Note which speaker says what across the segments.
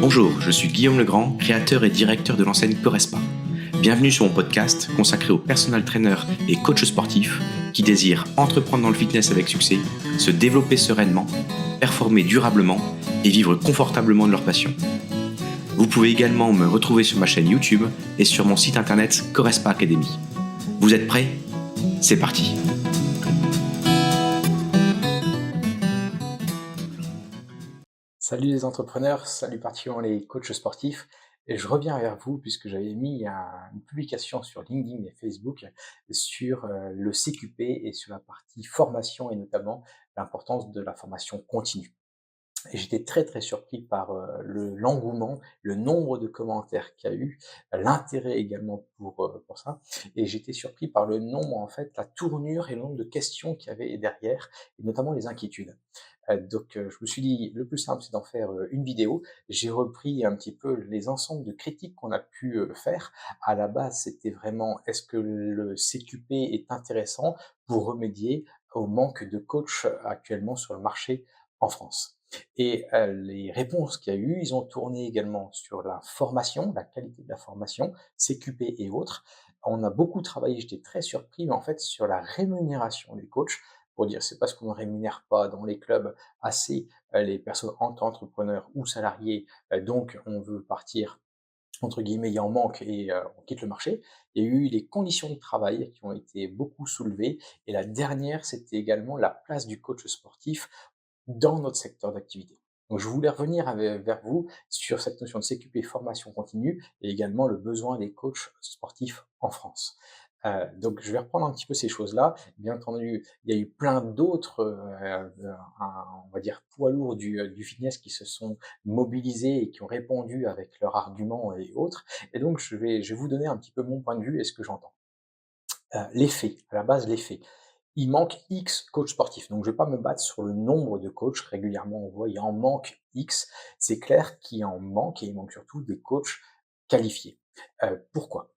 Speaker 1: Bonjour, je suis Guillaume Legrand, créateur et directeur de l'enseigne Corespa. Bienvenue sur mon podcast consacré aux personal trainers et coachs sportifs qui désirent entreprendre dans le fitness avec succès, se développer sereinement, performer durablement et vivre confortablement de leur passion. Vous pouvez également me retrouver sur ma chaîne YouTube et sur mon site internet Corespa Academy. Vous êtes prêts ? C'est parti !
Speaker 2: Salut les entrepreneurs, salut particulièrement les coachs sportifs. Et je reviens vers vous puisque j'avais mis une publication sur LinkedIn et Facebook sur le CQP et sur la partie formation et notamment l'importance de la formation continue. Et j'étais très surpris par l'engouement, le nombre de commentaires qu'il y a eu, l'intérêt également pour ça. Et j'étais surpris par le nombre, en fait, la tournure et le nombre de questions qu'il y avait derrière, et notamment les inquiétudes. Donc je me suis dit, le plus simple, c'est d'en faire une vidéo. J'ai repris un petit peu les ensembles de critiques qu'on a pu faire. À la base, c'était vraiment, est-ce que le CQP est intéressant pour remédier au manque de coachs actuellement sur le marché en France? Et les réponses qu'il y a eu, ils ont tourné également sur la formation, la qualité de la formation, CQP et autres. On a beaucoup travaillé, j'étais très surpris, mais en fait sur la rémunération des coachs, pour dire c'est parce qu'on ne rémunère pas dans les clubs assez les personnes en tant qu'entrepreneurs ou salariés, donc on veut partir entre guillemets, il y en manque et on quitte le marché. Il y a eu les conditions de travail qui ont été beaucoup soulevées et la dernière, c'était également la place du coach sportif dans notre secteur d'activité. Donc je voulais revenir vers vous sur cette notion de CQP formation continue et également le besoin des coachs sportifs en France. Donc je vais reprendre un petit peu ces choses-là. Bien entendu, il y a eu plein d'autres, on va dire poids lourds du fitness qui se sont mobilisés et qui ont répondu avec leurs arguments et autres. Et donc je vais vous donner un petit peu mon point de vue et ce que j'entends. Les faits, à la base les faits. Il manque X coachs sportifs. Donc, je vais pas me battre sur le nombre de coachs. Régulièrement, on voit, il en manque X. C'est clair qu'il en manque et il manque surtout des coachs qualifiés. Pourquoi?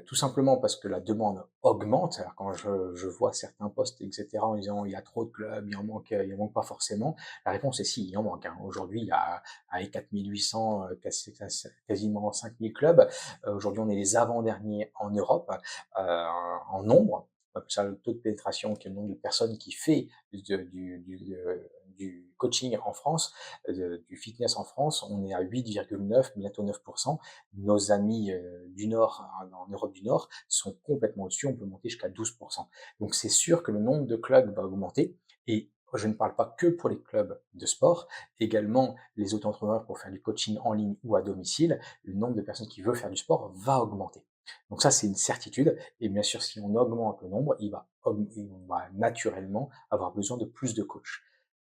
Speaker 2: Tout simplement parce que la demande augmente. Alors, quand je vois certains posts, etc., en disant il y a trop de clubs, il en manque pas forcément. La réponse est si, il en manque. Aujourd'hui, il y a 4800, quasiment 5000 clubs. Aujourd'hui, on est les avant-derniers en Europe en nombre. On appelle ça le taux de pénétration, qui est le nombre de personnes qui fait du coaching en France, du fitness en France. On est à 8,9, bientôt 9%. Nos amis du Nord, en Europe du Nord, sont complètement au-dessus. On peut monter jusqu'à 12%. Donc c'est sûr que le nombre de clubs va augmenter. Et je ne parle pas que pour les clubs de sport, également les auto-entrepreneurs pour faire du coaching en ligne ou à domicile. Le nombre de personnes qui veulent faire du sport va augmenter. Donc ça, c'est une certitude. Et bien sûr, si on augmente le nombre, on va naturellement avoir besoin de plus de coachs.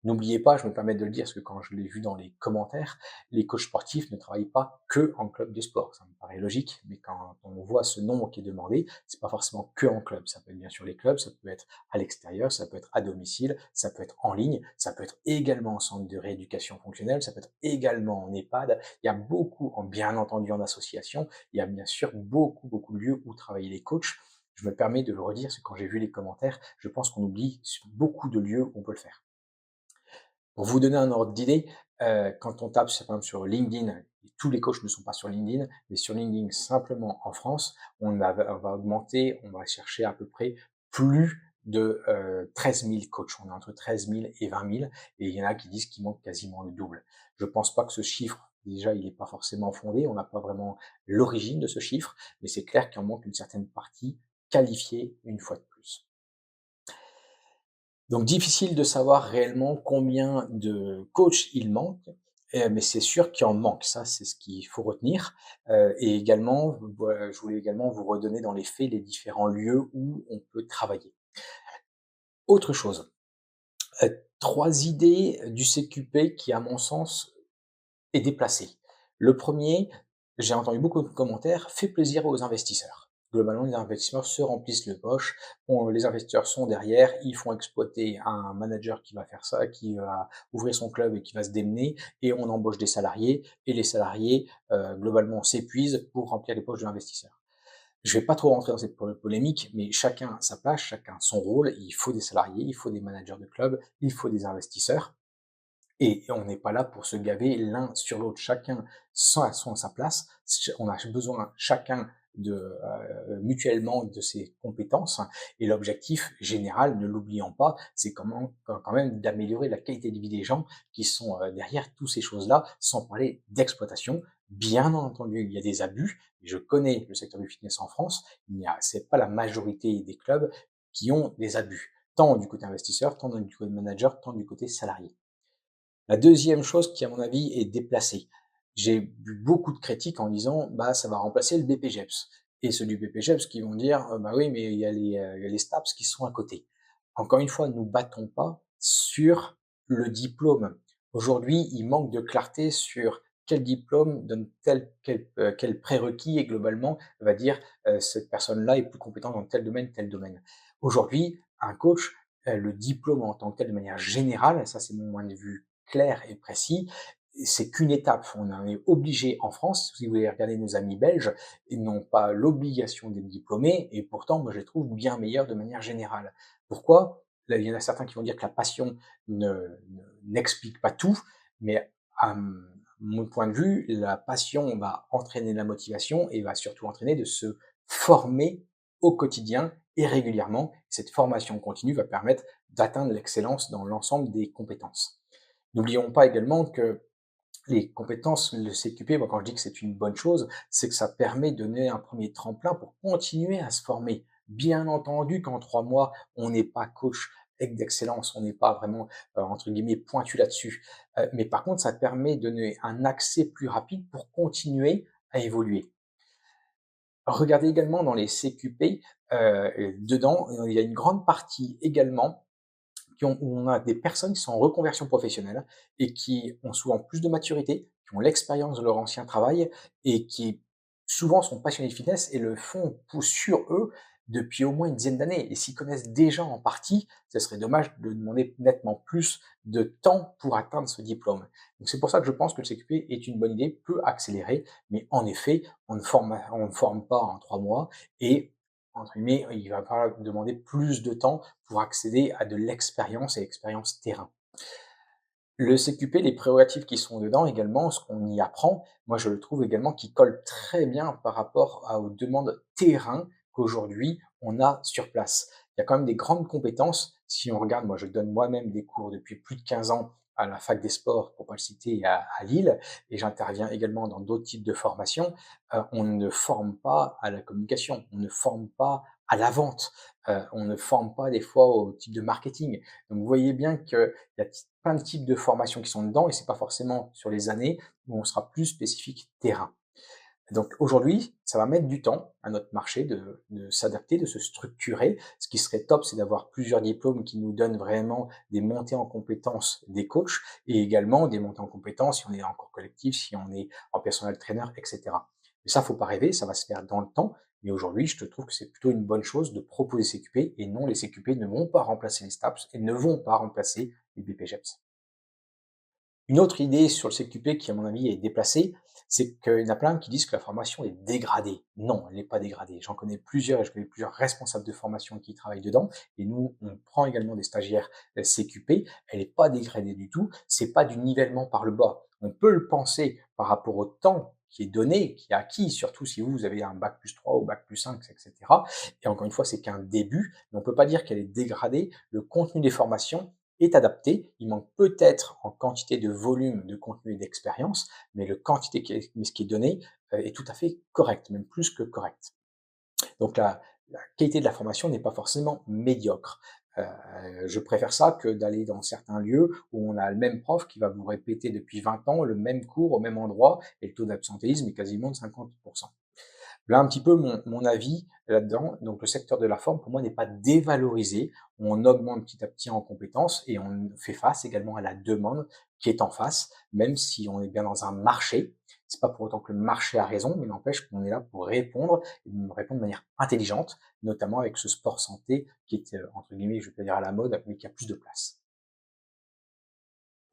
Speaker 2: N'oubliez pas, je me permets de le dire, parce que quand je l'ai vu dans les commentaires, les coachs sportifs ne travaillent pas que en club de sport. Ça me paraît logique, mais quand on voit ce nombre qui est demandé, c'est pas forcément que en club. Ça peut être bien sûr les clubs, ça peut être à l'extérieur, ça peut être à domicile, ça peut être en ligne, ça peut être également en centre de rééducation fonctionnelle, ça peut être également en EHPAD. Il y a beaucoup, bien entendu en association, il y a bien sûr beaucoup de lieux où travailler les coachs. Je me permets de le redire, parce que quand j'ai vu les commentaires, je pense qu'on oublie beaucoup de lieux où on peut le faire. Pour vous donner un ordre d'idée, quand on tape par exemple sur LinkedIn, tous les coachs ne sont pas sur LinkedIn, mais sur LinkedIn simplement en France, on va augmenter, on va chercher à peu près plus de 13 000 coachs. On est entre 13 000 et 20 000 et il y en a qui disent qu'il manque quasiment le double. Je pense pas que ce chiffre, déjà, il n'est pas forcément fondé, on n'a pas vraiment l'origine de ce chiffre, mais c'est clair qu'il en manque une certaine partie qualifiée une fois de plus. Donc difficile de savoir réellement combien de coachs il manque, mais c'est sûr qu'il en manque. Ça, c'est ce qu'il faut retenir. Et également, voilà, je voulais également vous redonner dans les faits les différents lieux où on peut travailler. Autre chose, 3 idées du CQP qui, à mon sens, est déplacée. Le premier, j'ai entendu beaucoup de commentaires, fait plaisir aux investisseurs. Globalement, les investisseurs se remplissent le poche, les investisseurs sont derrière, ils font exploiter un manager qui va faire ça, qui va ouvrir son club et qui va se démener, et on embauche des salariés, et les salariés, globalement, s'épuisent pour remplir les poches de l'investisseur. Je vais pas trop rentrer dans cette polémique, mais chacun a sa place, chacun a son rôle. Il faut des salariés, il faut des managers de club, il faut des investisseurs. Et on n'est pas là pour se gaver l'un sur l'autre. Chacun son sa place. On a besoin chacun de mutuellement de ses compétences. Et l'objectif général, ne l'oublions pas, c'est quand même d'améliorer la qualité de vie des gens qui sont derrière toutes ces choses-là, sans parler d'exploitation. Bien entendu, il y a des abus. Je connais le secteur du fitness en France. C'est pas la majorité des clubs qui ont des abus, tant du côté investisseur, tant du côté manager, tant du côté salarié. La deuxième chose qui, à mon avis, est déplacée. J'ai eu beaucoup de critiques en disant: «Bah, ça va remplacer le BPJEPS» et ceux du BPJEPS qui vont dire: «Bah, oui, mais il y a les STAPS qui sont à côté». Encore une fois, ne nous battons pas sur le diplôme. Aujourd'hui, il manque de clarté sur quel diplôme donne quel prérequis et globalement va dire, cette personne-là est plus compétente dans tel domaine, tel domaine. Aujourd'hui, un coach, le diplôme en tant que tel de manière générale, ça c'est mon point de vue clair et précis, c'est qu'une étape. On en est obligé en France, si vous voulez regarder nos amis belges, ils n'ont pas l'obligation d'être diplômés et pourtant, moi, je les trouve bien meilleurs de manière générale. Pourquoi? Là, il y en a certains qui vont dire que la passion n'explique pas tout, mais à mon point de vue, la passion va entraîner la motivation et va surtout entraîner de se former au quotidien et régulièrement. Cette formation continue va permettre d'atteindre l'excellence dans l'ensemble des compétences. N'oublions pas également que les compétences, le CQP, moi quand je dis que c'est une bonne chose, c'est que ça permet de donner un premier tremplin pour continuer à se former. Bien entendu qu'en 3 mois, on n'est pas coach d'excellence, on n'est pas vraiment, entre guillemets «pointu» là-dessus. Mais par contre, ça permet de donner un accès plus rapide pour continuer à évoluer. Regardez également dans les CQP, dedans, il y a une grande partie également où on a des personnes qui sont en reconversion professionnelle et qui ont souvent plus de maturité, qui ont l'expérience de leur ancien travail et qui souvent sont passionnés de fitness et le font sur eux depuis au moins une dizaine d'années. Et s'ils connaissent déjà en partie, ce serait dommage de demander nettement plus de temps pour atteindre ce diplôme. Donc c'est pour ça que je pense que le CQP est une bonne idée, peut accélérer, mais en effet, on ne forme pas en 3 mois et entre guillemets, il va falloir demander plus de temps pour accéder à de l'expérience et l'expérience terrain. Le CQP, les prérogatives qui sont dedans également, ce qu'on y apprend, moi je le trouve également qui colle très bien par rapport aux demandes terrain qu'aujourd'hui on a sur place. Il y a quand même des grandes compétences. Si on regarde, moi je donne moi-même des cours depuis plus de 15 ans à la fac des sports, pour pas le citer, à Lille, et j'interviens également dans d'autres types de formations. On ne forme pas à la communication, on ne forme pas à la vente, on ne forme pas des fois au type de marketing. Donc vous voyez bien qu'il y a plein de types de formations qui sont dedans et c'est pas forcément sur les années où on sera plus spécifique terrain. Donc aujourd'hui, ça va mettre du temps à notre marché de s'adapter, de se structurer. Ce qui serait top, c'est d'avoir plusieurs diplômes qui nous donnent vraiment des montées en compétences des coachs et également des montées en compétences si on est en cours collectif, si on est en personal trainer, etc. Mais ça, faut pas rêver, ça va se faire dans le temps. Mais aujourd'hui, je te trouve que c'est plutôt une bonne chose de proposer CQP et non, les CQP ne vont pas remplacer les STAPS et ne vont pas remplacer les BPGEPS. Une autre idée sur le CQP qui, à mon avis, est déplacée, c'est qu'il y en a plein qui disent que la formation est dégradée. Non, elle n'est pas dégradée. J'en connais plusieurs et je connais plusieurs responsables de formation qui travaillent dedans. Et nous, on prend également des stagiaires CQP. Elle n'est pas dégradée du tout. C'est pas du nivellement par le bas. On peut le penser par rapport au temps qui est donné, qui est acquis, surtout si vous avez un bac plus 3 ou bac plus 5, etc. Et encore une fois, c'est qu'un début, mais on peut pas dire qu'elle est dégradée. Le contenu des formations est adapté. Il manque peut-être en quantité de volume, de contenu et d'expérience, mais mais ce qui est donné est tout à fait correct, même plus que correct. Donc la qualité de la formation n'est pas forcément médiocre. Je préfère ça que d'aller dans certains lieux où on a le même prof qui va vous répéter depuis 20 ans le même cours au même endroit et le taux d'absentéisme est quasiment de 50%. Voilà un petit peu mon avis là-dedans. Donc le secteur de la forme, pour moi, n'est pas dévalorisé. On augmente petit à petit en compétences et on fait face également à la demande qui est en face, même si on est bien dans un marché. C'est pas pour autant que le marché a raison, mais n'empêche qu'on est là pour répondre et répondre de manière intelligente, notamment avec ce sport santé qui est, entre guillemets, je vais pas dire à la mode, mais qui a plus de place.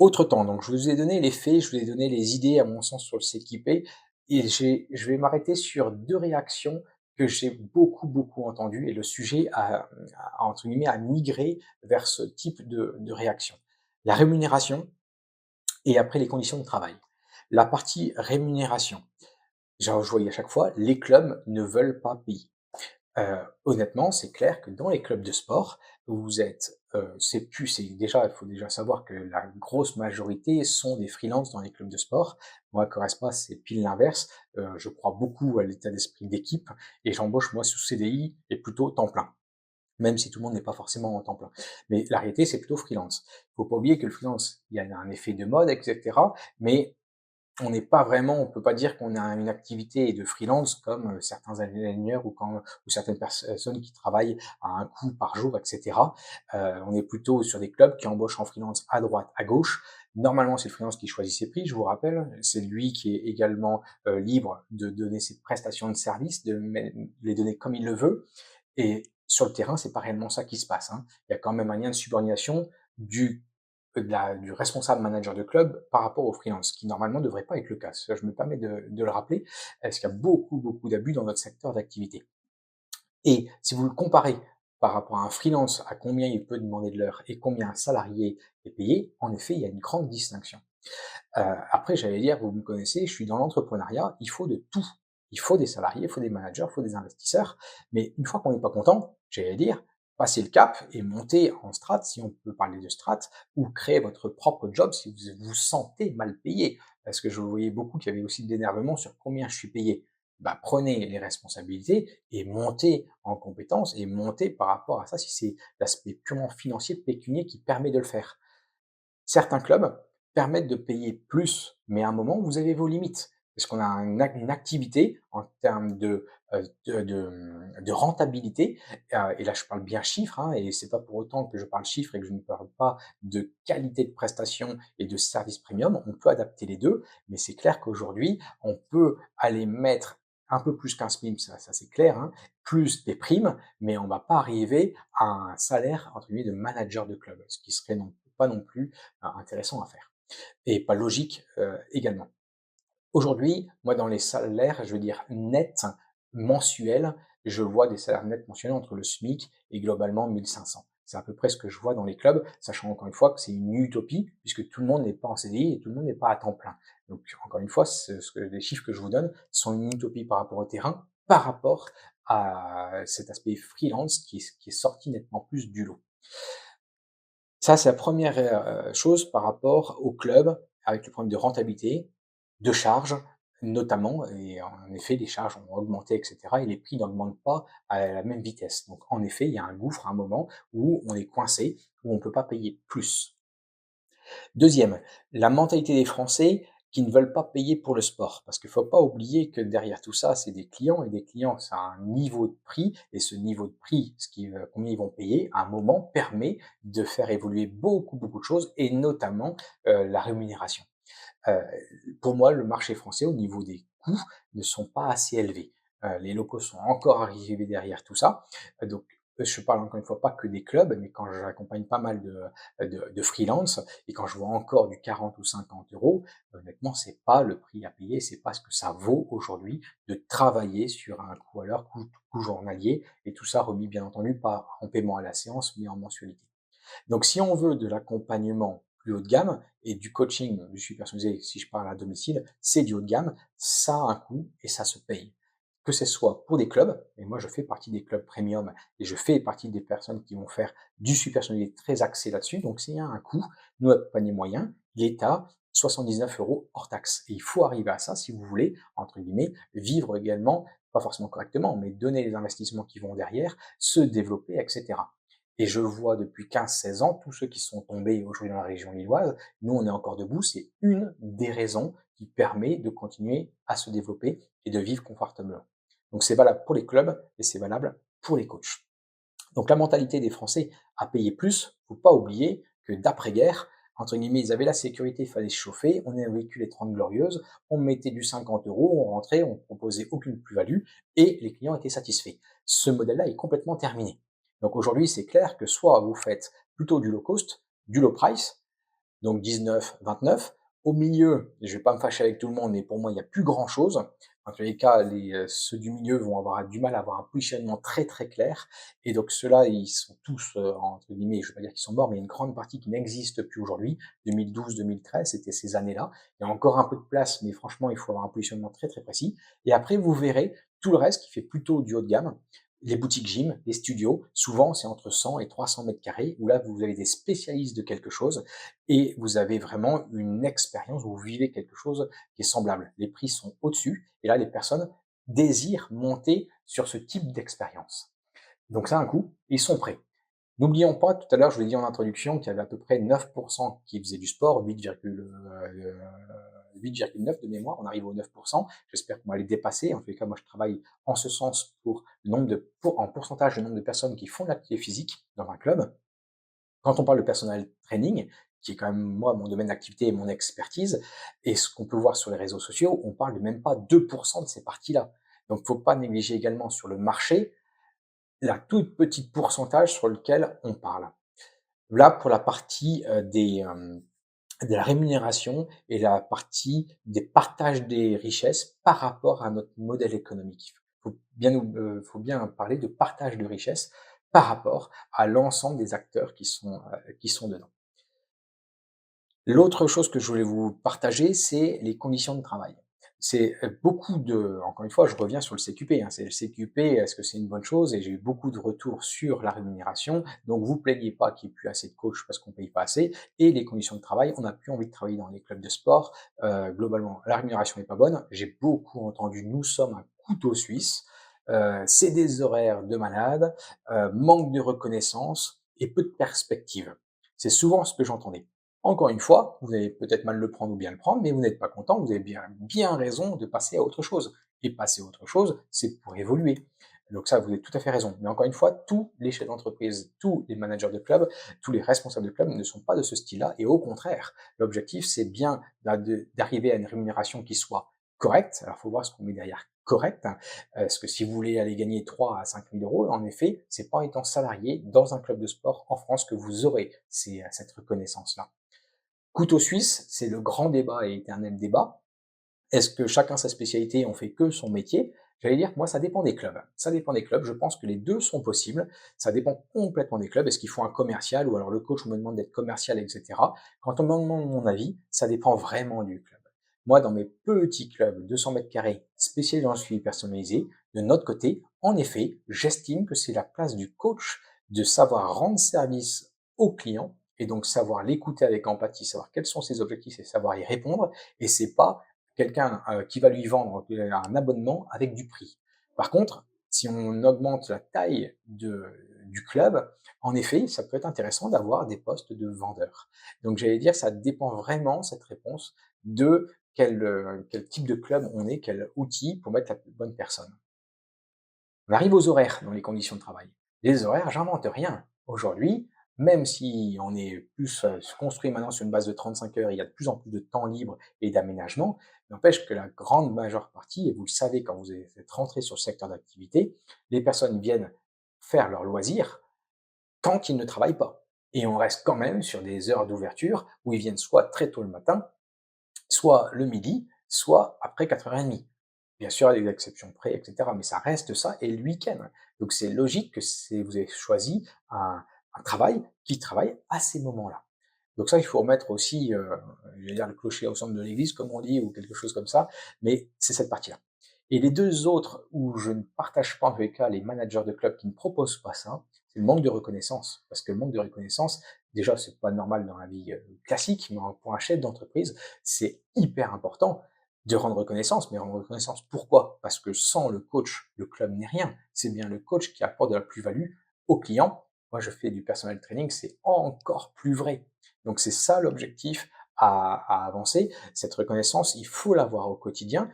Speaker 2: Autre temps, donc je vous ai donné les faits, je vous ai donné les idées à mon sens sur le CQP et je vais m'arrêter sur 2 réactions que j'ai beaucoup entendu et le sujet entre guillemets, a migré vers ce type de réaction. La rémunération et après les conditions de travail. La partie rémunération, genre je voyais à chaque fois, les clubs ne veulent pas payer. Honnêtement, c'est clair que dans les clubs de sport, vous êtes, c'est déjà il faut déjà savoir que la grosse majorité sont des freelances dans les clubs de sport. Moi, à Correspa, c'est pile l'inverse. Je crois beaucoup à l'état d'esprit d'équipe et j'embauche moi sous CDI et plutôt temps plein, même si tout le monde n'est pas forcément en temps plein. Mais la réalité, c'est plutôt freelance. Il faut pas oublier que le freelance, il y a un effet de mode et cetera, mais on n'est pas vraiment, on peut pas dire qu'on a une activité de freelance comme certains ingénieurs ou certaines personnes qui travaillent à un coût par jour, etc. On est plutôt sur des clubs qui embauchent en freelance à droite, à gauche. Normalement, c'est le freelance qui choisit ses prix, je vous rappelle. C'est lui qui est également libre de donner ses prestations de service, de les donner comme il le veut. Et sur le terrain, c'est pas réellement ça qui se passe, hein. Il y a quand même un lien de subordination du du responsable manager de club par rapport au freelance, qui normalement ne devrait pas être le cas. Ça, je me permets de le rappeler, parce qu'il y a beaucoup d'abus dans notre secteur d'activité. Et si vous le comparez par rapport à un freelance, à combien il peut demander de l'heure et combien un salarié est payé, en effet, il y a une grande distinction. Après, j'allais dire, vous me connaissez, je suis dans l'entrepreneuriat, il faut de tout. Il faut des salariés, il faut des managers, il faut des investisseurs. Mais une fois qu'on n'est pas content, j'allais dire, passez le cap et montez en strat, si on peut parler de strat, ou créer votre propre job si vous vous sentez mal payé. Parce que je voyais beaucoup qu'il y avait aussi de l'énervement sur combien je suis payé. Bah, prenez les responsabilités et montez en compétences et montez par rapport à ça si c'est l'aspect purement financier, pécunier qui permet de le faire. Certains clubs permettent de payer plus, mais à un moment, vous avez vos limites. Parce qu'on a une activité en termes de rentabilité, et là je parle bien chiffres, hein, et c'est pas pour autant que je parle chiffres et que je ne parle pas de qualité de prestation et de service premium. On peut adapter les deux, mais c'est clair qu'aujourd'hui, on peut aller mettre un peu plus qu'un SMIC, ça c'est clair, hein, plus des primes, mais on va pas arriver à un salaire entre guillemets de manager de club, ce qui serait pas non plus intéressant à faire et pas logique également. Aujourd'hui, moi dans les salaires, je veux dire nets mensuels, je vois des salaires nets mensuels entre le SMIC et globalement 1500. C'est à peu près ce que je vois dans les clubs, sachant encore une fois que c'est une utopie puisque tout le monde n'est pas en CDI et tout le monde n'est pas à temps plein. Donc encore une fois, les chiffres que je vous donne sont une utopie par rapport au terrain, par rapport à cet aspect freelance qui est sorti nettement plus du lot. Ça, c'est la première chose par rapport au club, avec le problème de rentabilité, de charges notamment et en effet, les charges ont augmenté et cetera et les prix n'augmentent pas à la même vitesse. Donc en effet, il y a un gouffre à un moment où on est coincé, où on ne peut pas payer plus. Deuxième, la mentalité des Français qui ne veulent pas payer pour le sport. Parce qu'il ne faut pas oublier que derrière tout ça, c'est des clients et des clients, ça a un niveau de prix et ce niveau de prix, combien ils vont payer, à un moment permet de faire évoluer beaucoup de choses et notamment la rémunération. Euh, pour moi, le marché français, au niveau des coûts, ne sont pas assez élevés. Les locaux sont encore arrivés derrière tout ça. Donc, je parle encore une fois pas que des clubs, mais quand j'accompagne pas mal de freelance et quand je vois encore du 40 ou 50 euros, honnêtement, c'est pas le prix à payer, c'est pas ce que ça vaut aujourd'hui de travailler sur un coût à l'heure, coût journalier, et tout ça remis bien entendu pas en paiement à la séance, mais en mensualité. Donc, si on veut de l'accompagnement plus haut de gamme et du coaching, du suivi personnalisé, si je parle à domicile, c'est du haut de gamme, ça a un coût et ça se paye. Que ce soit pour des clubs, et moi je fais partie des clubs premium et je fais partie des personnes qui vont faire du suivi personnalisé très axé là-dessus, donc s'il y a un coût, nous, notre panier moyen, il est à 79 euros hors taxe. Et il faut arriver à ça si vous voulez, entre guillemets, vivre également, pas forcément correctement, mais donner les investissements qui vont derrière, se développer, etc. Et je vois depuis 15-16 ans, tous ceux qui sont tombés aujourd'hui dans la région lilloise, nous on est encore debout, c'est une des raisons qui permet de continuer à se développer et de vivre confortablement. Donc c'est valable pour les clubs et c'est valable pour les coachs. Donc la mentalité des Français à payer plus, faut pas oublier que d'après-guerre, entre guillemets, ils avaient la sécurité, il fallait se chauffer, on a vécu les 30 glorieuses, on mettait du 50 euros, on rentrait, on proposait aucune plus-value et les clients étaient satisfaits. Ce modèle-là est complètement terminé. Donc aujourd'hui, c'est clair que soit vous faites plutôt du low cost, du low price, donc 19, 29. Au milieu, je vais pas me fâcher avec tout le monde, mais pour moi, il n'y a plus grand chose. En tous les cas, ceux du milieu vont avoir du mal à avoir un positionnement très, très clair et donc ceux-là, ils sont tous, entre guillemets, je ne veux pas dire qu'ils sont morts, mais il y a une grande partie qui n'existe plus aujourd'hui. 2012-2013, c'était ces années-là. Il y a encore un peu de place, mais franchement, il faut avoir un positionnement très, très précis et après vous verrez tout le reste qui fait plutôt du haut de gamme, les boutiques gym, les studios, souvent c'est entre 100 et 300 mètres carrés où là, vous avez des spécialistes de quelque chose et vous avez vraiment une expérience, vous vivez quelque chose qui est semblable. Les prix sont au-dessus et là, les personnes désirent monter sur ce type d'expérience. Donc ça a un coût, ils sont prêts. N'oublions pas, tout à l'heure, je vous l'ai dit en introduction, qu'il y avait à peu près 9% qui faisaient du sport, 8,9 de mémoire, on arrive aux 9%. J'espère qu'on va les dépasser. En tous les cas, moi, je travaille en ce sens pour en pourcentage, le nombre de personnes qui font de l'activité physique dans un club. Quand on parle de personal training, qui est quand même, moi, mon domaine d'activité et mon expertise, et ce qu'on peut voir sur les réseaux sociaux, on parle de même pas 2% de ces parties-là. Donc, il ne faut pas négliger également sur le marché la toute petite pourcentage sur lequel on parle. Là, pour la partie de la rémunération et la partie des partages des richesses par rapport à notre modèle économique. Faut bien parler de partage de richesses par rapport à l'ensemble des acteurs qui sont dedans. L'autre chose que je voulais vous partager, c'est les conditions de travail. C'est beaucoup de, encore une fois, je reviens sur le CQP, hein, c'est le CQP, est-ce que c'est une bonne chose? Et j'ai eu beaucoup de retours sur la rémunération, donc vous plaignez pas qu'il n'y ait plus assez de coachs parce qu'on paye pas assez, et les conditions de travail, on n'a plus envie de travailler dans les clubs de sport, globalement, la rémunération n'est pas bonne, j'ai beaucoup entendu, nous sommes un couteau suisse, c'est des horaires de malade, manque de reconnaissance et peu de perspective. C'est souvent ce que j'entendais. Encore une fois, vous allez peut-être mal le prendre ou bien le prendre, mais vous n'êtes pas content, vous avez bien raison de passer à autre chose. Et passer à autre chose, c'est pour évoluer. Donc ça, vous avez tout à fait raison. Mais encore une fois, tous les chefs d'entreprise, tous les managers de club, tous les responsables de club ne sont pas de ce style-là. Et au contraire, l'objectif, c'est bien d'arriver à une rémunération qui soit correcte. Alors, il faut voir ce qu'on met derrière correct. Parce que si vous voulez aller gagner 3 à 5 000 euros, en effet, c'est pas en étant salarié dans un club de sport en France que vous aurez cette reconnaissance-là. Couteau suisse, c'est le grand débat et éternel débat. Est-ce que chacun sa spécialité, on fait que son métier? J'allais dire que moi, ça dépend des clubs. Ça dépend des clubs. Je pense que les deux sont possibles. Ça dépend complètement des clubs. Est-ce qu'il faut un commercial ou alors le coach me demande d'être commercial, etc. Quand on me demande mon avis, ça dépend vraiment du club. Moi, dans mes petits clubs, 200 mètres carrés, spécialisés dans le suivi personnalisé, de notre côté, en effet, j'estime que c'est la place du coach de savoir rendre service au client et donc savoir l'écouter avec empathie, savoir quels sont ses objectifs et savoir y répondre. Et c'est pas quelqu'un qui va lui vendre un abonnement avec du prix. Par contre, si on augmente la taille du club, en effet, ça peut être intéressant d'avoir des postes de vendeurs. Donc j'allais dire, ça dépend vraiment, cette réponse, de quel type de club on est, quel outil pour mettre la bonne personne. On arrive aux horaires dans les conditions de travail. Les horaires, j'invente rien. Aujourd'hui, même si on est plus construit maintenant sur une base de 35 heures, il y a de plus en plus de temps libre et d'aménagement, n'empêche que la grande majeure partie, et vous le savez quand vous êtes rentré sur le secteur d'activité, les personnes viennent faire leurs loisirs quand ils ne travaillent pas. Et on reste quand même sur des heures d'ouverture où ils viennent soit très tôt le matin, soit le midi, soit après 4h30. Bien sûr, il y a des exceptions près, etc. Mais ça reste ça et le week-end. Donc c'est logique que vous avez choisi un travail qui travaille à ces moments-là. Donc ça, il faut remettre aussi, je vais dire le clocher au centre de l'église, comme on dit, ou quelque chose comme ça, mais c'est cette partie-là. Et les deux autres où je ne partage pas en tous les cas les managers de club qui ne proposent pas ça, c'est le manque de reconnaissance. Parce que le manque de reconnaissance, déjà, c'est pas normal dans la vie classique, mais pour un chef d'entreprise, c'est hyper important de rendre reconnaissance. Mais rendre reconnaissance, pourquoi? Parce que sans le coach, le club n'est rien. C'est bien le coach qui apporte de la plus-value au client. Moi, je fais du personal training, c'est encore plus vrai. Donc c'est ça l'objectif à avancer. Cette reconnaissance, il faut l'avoir au quotidien.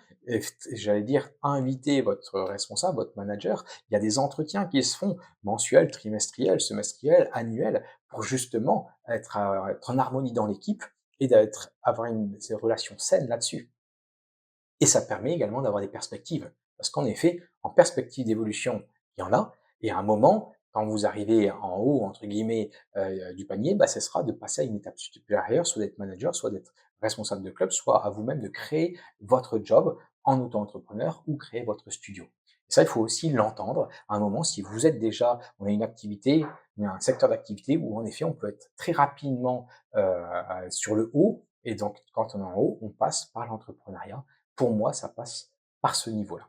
Speaker 2: J'allais dire, inviter votre responsable, votre manager. Il y a des entretiens qui se font mensuels, trimestriels, semestriels, annuels, pour justement être en harmonie dans l'équipe et avoir ces relations saines là-dessus. Et ça permet également d'avoir des perspectives. Parce qu'en effet, en perspective d'évolution, il y en a. Et à un moment, quand vous arrivez en haut, entre guillemets, du panier, bah, ce sera de passer à une étape supérieure, soit d'être manager, soit d'être responsable de club, soit à vous-même de créer votre job en auto-entrepreneur ou créer votre studio. Et ça, il faut aussi l'entendre. À un moment, si vous êtes déjà, on a une activité, on a un secteur d'activité où en effet, on peut être très rapidement sur le haut. Et donc, quand on est en haut, on passe par l'entrepreneuriat. Pour moi, ça passe par ce niveau-là.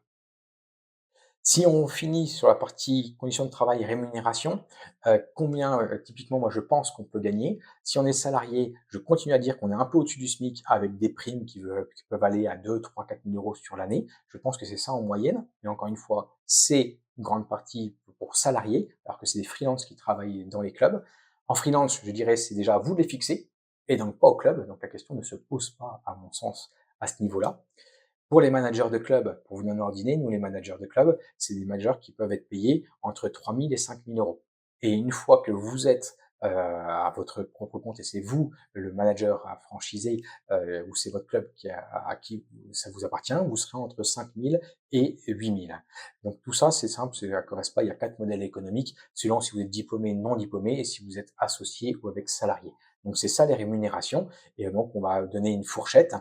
Speaker 2: Si on finit sur la partie conditions de travail et rémunération, combien, typiquement moi je pense qu'on peut gagner. Si on est salarié, je continue à dire qu'on est un peu au-dessus du SMIC avec des primes qui peuvent aller à 2, 3, 4 000 € sur l'année. Je pense que c'est ça en moyenne, mais encore une fois, c'est une grande partie pour salariés, alors que c'est des freelances qui travaillent dans les clubs. En freelance, je dirais, c'est déjà à vous de les fixer et donc pas au club, donc la question ne se pose pas, à mon sens, à ce niveau-là. Pour les managers de club, pour vous donner un ordre d'idée, nous les managers de club, c'est des managers qui peuvent être payés entre 3 000 et 5 000 €. Et une fois que vous êtes à votre propre compte et c'est vous le manager à franchiser ou c'est votre club à qui ça vous appartient, vous serez entre 5 000 et 8 000. Donc tout ça, c'est simple, ça correspond pas. Il y a 4 modèles économiques selon si vous êtes diplômé, non diplômé et si vous êtes associé ou avec salarié. Donc c'est ça les rémunérations. Et donc on va donner une fourchette.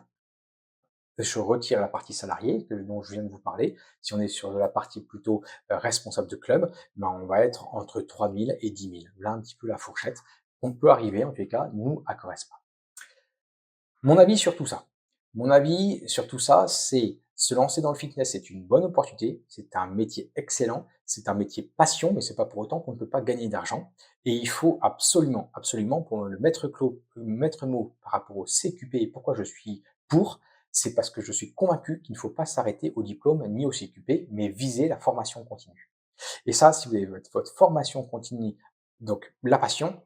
Speaker 2: Je retire la partie salariée dont je viens de vous parler. Si on est sur la partie plutôt responsable de club, ben on va être entre 3 000 et 10 000. Là, un petit peu la fourchette. On peut arriver, en tous les cas, nous, à Correspa. Mon avis sur tout ça. Mon avis sur tout ça, c'est se lancer dans le fitness, c'est une bonne opportunité. C'est un métier excellent. C'est un métier passion, mais c'est pas pour autant qu'on ne peut pas gagner d'argent. Et il faut absolument, absolument, pour le maître mot par rapport au CQP et pourquoi je suis pour, c'est parce que je suis convaincu qu'il ne faut pas s'arrêter au diplôme ni au CQP, mais viser la formation continue. Et ça, si vous avez votre formation continue, donc la passion,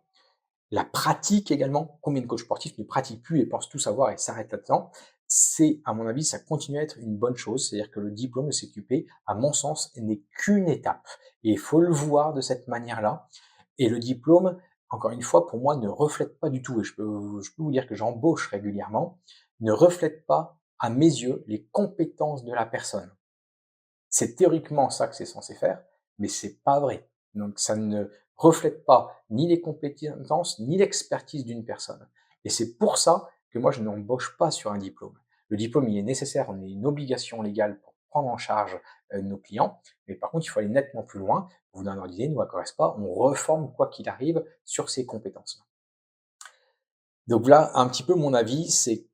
Speaker 2: la pratique également, combien de coachs sportifs ne pratiquent plus et pensent tout savoir et s'arrêtent là-dedans, c'est, à mon avis, ça continue à être une bonne chose. C'est-à-dire que le diplôme de CQP, à mon sens, n'est qu'une étape. Et il faut le voir de cette manière-là. Et le diplôme, encore une fois, pour moi, ne reflète pas du tout, et je peux vous dire que j'embauche régulièrement, ne reflète pas, à mes yeux, les compétences de la personne. C'est théoriquement ça que c'est censé faire, mais c'est pas vrai. Donc ça ne reflète pas ni les compétences, ni l'expertise d'une personne. Et c'est pour ça que moi je n'embauche pas sur un diplôme. Le diplôme, il est nécessaire, on a une obligation légale pour prendre en charge nos clients, mais par contre, il faut aller nettement plus loin. Vous donne un idée, nous à Correspa, on reforme quoi qu'il arrive sur ces compétences. Donc voilà un petit peu mon avis, c'est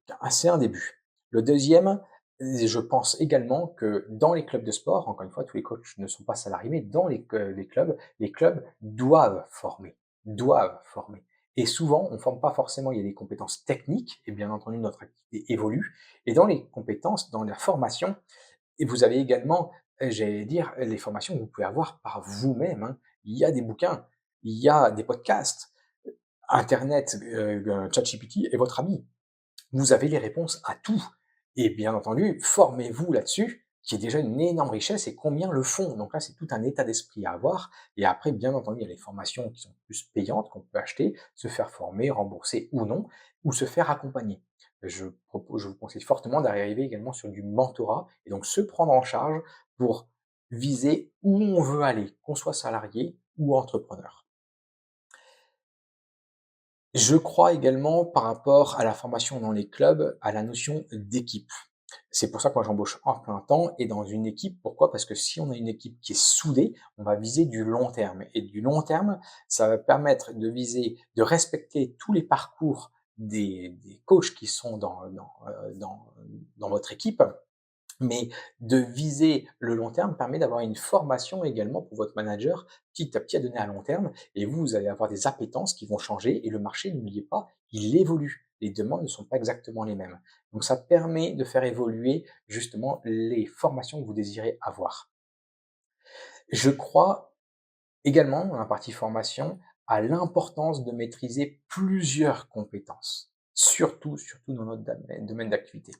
Speaker 2: un début. Le deuxième, je pense également que dans les clubs de sport, encore une fois, tous les coachs ne sont pas salariés, mais dans les clubs doivent former, doivent former. Et souvent, on ne forme pas forcément, il y a des compétences techniques, et bien entendu, notre activité évolue. Et dans les compétences, dans la formation, et vous avez également, j'allais dire, les formations que vous pouvez avoir par vous-même, hein. Il y a des bouquins, il y a des podcasts, internet, ChatGPT est votre ami. Vous avez les réponses à tout et bien entendu, formez-vous là-dessus, qui est déjà une énorme richesse et combien le font. Donc là, c'est tout un état d'esprit à avoir et après, bien entendu, il y a les formations qui sont plus payantes qu'on peut acheter, se faire former, rembourser ou non, ou se faire accompagner. Je vous conseille fortement d'arriver également sur du mentorat et donc se prendre en charge pour viser où on veut aller, qu'on soit salarié ou entrepreneur. Je crois également, par rapport à la formation dans les clubs, à la notion d'équipe. C'est pour ça que moi j'embauche en plein temps et dans une équipe. Pourquoi? Parce que si on a une équipe qui est soudée, on va viser du long terme. Et du long terme, ça va permettre de viser, de respecter tous les parcours des coachs qui sont dans votre équipe, mais de viser le long terme permet d'avoir une formation également pour votre manager, petit à petit à donner à long terme. Et vous allez avoir des appétences qui vont changer. Et le marché, n'oubliez pas, il évolue. Les demandes ne sont pas exactement les mêmes. Donc ça permet de faire évoluer justement les formations que vous désirez avoir. Je crois également, dans la partie formation, à l'importance de maîtriser plusieurs compétences, surtout dans notre domaine d'activité.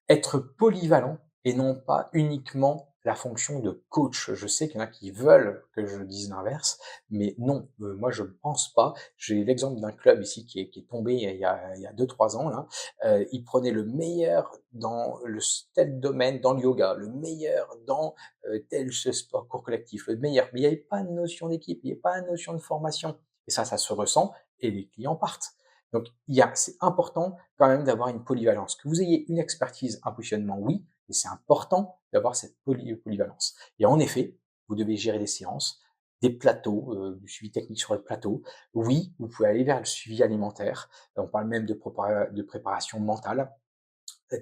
Speaker 2: Être polyvalent et non pas uniquement la fonction de coach. Je sais qu'il y en a qui veulent que je dise l'inverse, mais non, moi je ne pense pas. J'ai l'exemple d'un club ici qui est tombé il y a 2-3 ans là. Il prenait le meilleur dans tel domaine, dans le yoga, le meilleur dans tel ce sport cours collectif, le meilleur. Mais il n'y avait pas de notion d'équipe, il n'y avait pas de notion de formation. Et ça se ressent et les clients partent. Donc c'est important quand même d'avoir une polyvalence. Que vous ayez une expertise, un positionnement, oui, Et c'est important d'avoir cette polyvalence. Et en effet, vous devez gérer des séances, des plateaux, du suivi technique sur le plateau. Oui, vous pouvez aller vers le suivi alimentaire. On parle même de préparation mentale.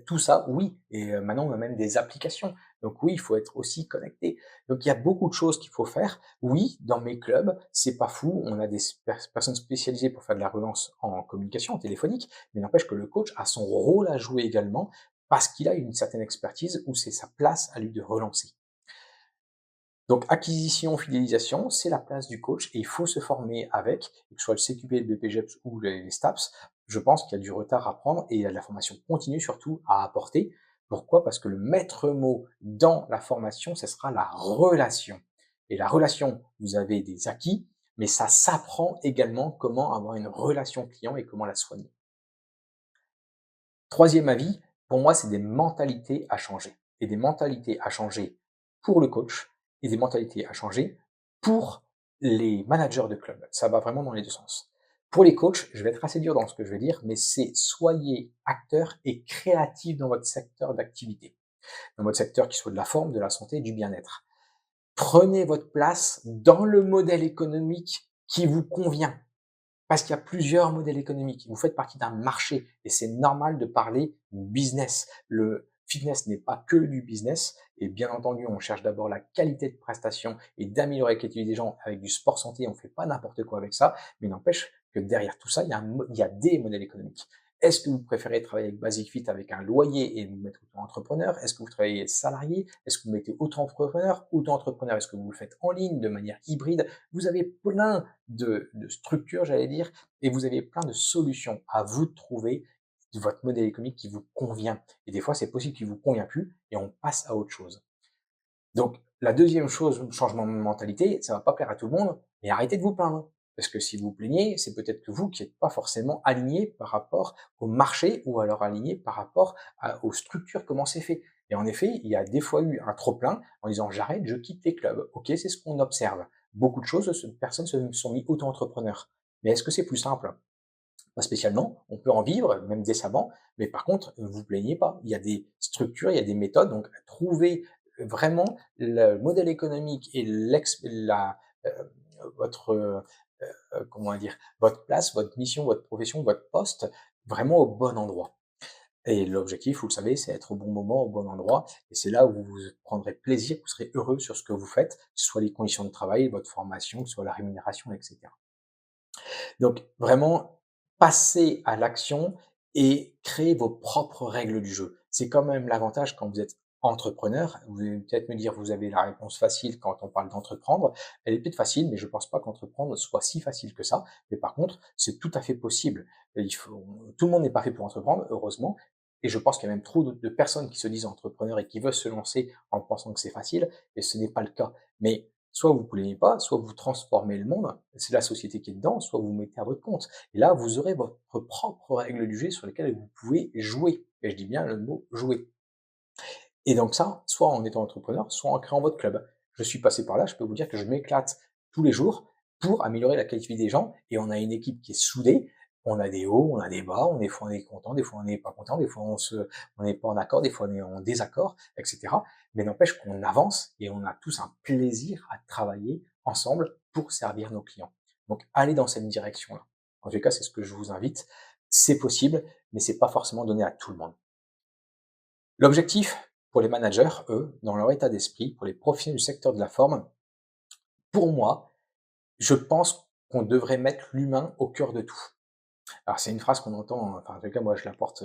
Speaker 2: Tout ça, oui. Et maintenant, on a même des applications. Donc oui, il faut être aussi connecté. Donc il y a beaucoup de choses qu'il faut faire. Oui, dans mes clubs, c'est pas fou. On a des personnes spécialisées pour faire de la relance en communication téléphonique, mais n'empêche que le coach a son rôle à jouer également parce qu'il a une certaine expertise où c'est sa place à lui de relancer. Donc acquisition, fidélisation, c'est la place du coach et il faut se former avec, que ce soit le CQP, le BPGEPS ou les STAPS. Je pense qu'il y a du retard à prendre et il y a de la formation continue surtout à apporter. Pourquoi? Parce que le maître mot dans la formation, ce sera la relation. Et la relation, vous avez des acquis, mais ça s'apprend également comment avoir une relation client et comment la soigner. Troisième avis, pour moi, c'est des mentalités à changer. Et des mentalités à changer pour le coach et des mentalités à changer pour les managers de club. Ça va vraiment dans les deux sens. Pour les coachs, je vais être assez dur dans ce que je vais dire, mais c'est soyez acteurs et créatifs dans votre secteur d'activité. Dans votre secteur qui soit de la forme, de la santé, du bien-être. Prenez votre place dans le modèle économique qui vous convient. Parce qu'il y a plusieurs modèles économiques. Vous faites partie d'un marché et c'est normal de parler business. Le fitness n'est pas que du business et bien entendu, on cherche d'abord la qualité de prestation et d'améliorer la qualité des gens avec du sport santé. On ne fait pas n'importe quoi avec ça, mais n'empêche que derrière tout ça, il y a des modèles économiques. Est-ce que vous préférez travailler avec Basic Fit avec un loyer et vous mettre auto-entrepreneur? Est-ce que vous travaillez salarié? Est-ce que vous mettez auto-entrepreneur? Auto-entrepreneur, est-ce que vous le faites en ligne de manière hybride? Vous avez plein de structures, j'allais dire, et vous avez plein de solutions. À vous de trouver votre modèle économique qui vous convient. Et des fois, c'est possible qu'il vous convient plus et on passe à autre chose. Donc, la deuxième chose, changement de mentalité, ça va pas plaire à tout le monde, mais arrêtez de vous plaindre. Parce que si vous vous plaignez, c'est peut-être que vous qui n'êtes pas forcément aligné par rapport au marché ou alors aligné par rapport aux structures, comment c'est fait. Et en effet, il y a des fois eu un trop-plein en disant j'arrête, je quitte les clubs. Ok, c'est ce qu'on observe. Beaucoup de choses, personnes se sont mis auto-entrepreneurs. Mais est-ce que c'est plus simple? Pas spécialement. On peut en vivre, même décemment. Mais par contre, ne vous plaignez pas. Il y a des structures, il y a des méthodes. Donc, trouvez vraiment le modèle économique et euh, votre comment dire, votre place, votre mission, votre profession, votre poste, vraiment au bon endroit. Et l'objectif, vous le savez, c'est être au bon moment, au bon endroit. Et c'est là où vous prendrez plaisir, vous serez heureux sur ce que vous faites, que ce soit les conditions de travail, votre formation, que ce soit la rémunération, etc. Donc vraiment, passez à l'action et créez vos propres règles du jeu. C'est quand même l'avantage quand vous êtes entrepreneur. Vous allez peut-être me dire, vous avez la réponse facile quand on parle d'entreprendre. Elle est peut-être facile, mais je pense pas qu'entreprendre soit si facile que ça. Mais par contre, c'est tout à fait possible. Tout le monde n'est pas fait pour entreprendre, heureusement. Et je pense qu'il y a même trop de personnes qui se disent entrepreneurs et qui veulent se lancer en pensant que c'est facile, et ce n'est pas le cas. Mais soit vous ne plaisez pas, soit vous transformez le monde, c'est la société qui est dedans, soit vous vous mettez à votre compte. Et là, vous aurez votre propre règle du jeu sur lesquelles vous pouvez jouer. Et je dis bien le mot jouer. Et donc ça, soit en étant entrepreneur, soit en créant votre club. Je suis passé par là, je peux vous dire que je m'éclate tous les jours pour améliorer la qualité des gens. Et on a une équipe qui est soudée. On a des hauts, on a des bas, des fois on est content, des fois on n'est pas content, des fois on n'est pas en accord, des fois on est en désaccord, etc. Mais n'empêche qu'on avance et on a tous un plaisir à travailler ensemble pour servir nos clients. Donc allez dans cette direction-là. En tout cas, c'est ce que je vous invite. C'est possible, mais c'est pas forcément donné à tout le monde. L'objectif pour les managers, eux, dans leur état d'esprit, pour les professionnels du secteur de la forme, pour moi, je pense qu'on devrait mettre l'humain au cœur de tout. Alors c'est une phrase qu'on entend, enfin en tout cas moi je la porte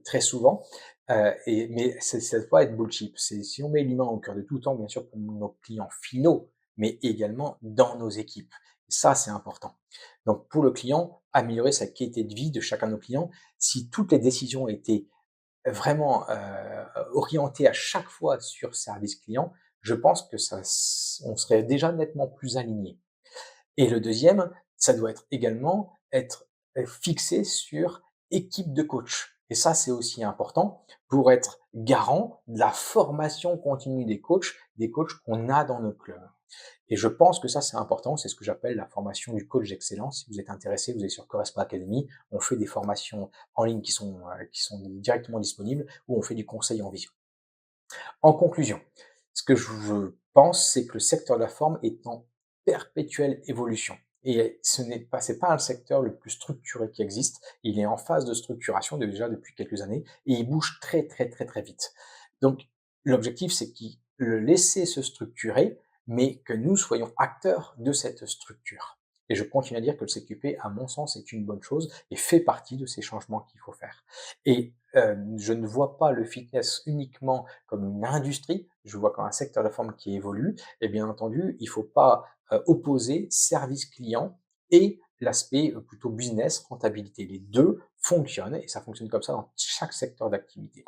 Speaker 2: très souvent, mais ça doit être bullshit. C'est si on met l'humain au cœur de tout, tant bien sûr pour nos clients finaux, mais également dans nos équipes. Ça c'est important. Donc pour le client, améliorer sa qualité de vie de chacun de nos clients, si toutes les décisions étaient vraiment orienté à chaque fois sur service client, je pense que on serait déjà nettement plus aligné. Et le deuxième, ça doit être également être fixé sur équipe de coach. Et ça, c'est aussi important pour être garant de la formation continue des coachs qu'on a dans nos clubs. Et je pense que ça, c'est important. C'est ce que j'appelle la formation du coach d'excellence. Si vous êtes intéressé, vous allez sur Correspa Academy. On fait des formations en ligne qui sont directement disponibles ou on fait du conseil en visio. En conclusion, ce que je pense, c'est que le secteur de la forme est en perpétuelle évolution. Et c'est pas un secteur le plus structuré qui existe. Il est en phase de structuration déjà depuis quelques années et il bouge très, très, très, très vite. Donc, l'objectif, c'est qu'il le laisser se structurer, mais que nous soyons acteurs de cette structure. Et je continue à dire que le CQP, à mon sens, est une bonne chose et fait partie de ces changements qu'il faut faire. Et je ne vois pas le fitness uniquement comme une industrie, je vois comme un secteur de la forme qui évolue. Et bien entendu, il ne faut pas opposer service client et l'aspect plutôt business, rentabilité. Les deux fonctionnent et ça fonctionne comme ça dans chaque secteur d'activité.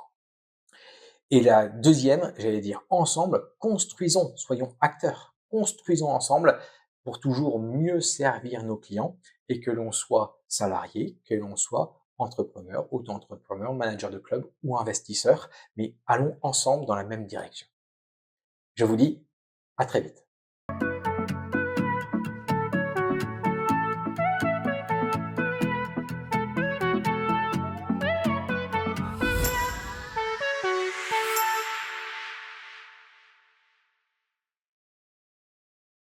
Speaker 2: Et la deuxième, j'allais dire ensemble, construisons, soyons acteurs, construisons ensemble pour toujours mieux servir nos clients et que l'on soit salarié, que l'on soit entrepreneur, auto-entrepreneur, manager de club ou investisseur, mais allons ensemble dans la même direction. Je vous dis à très vite.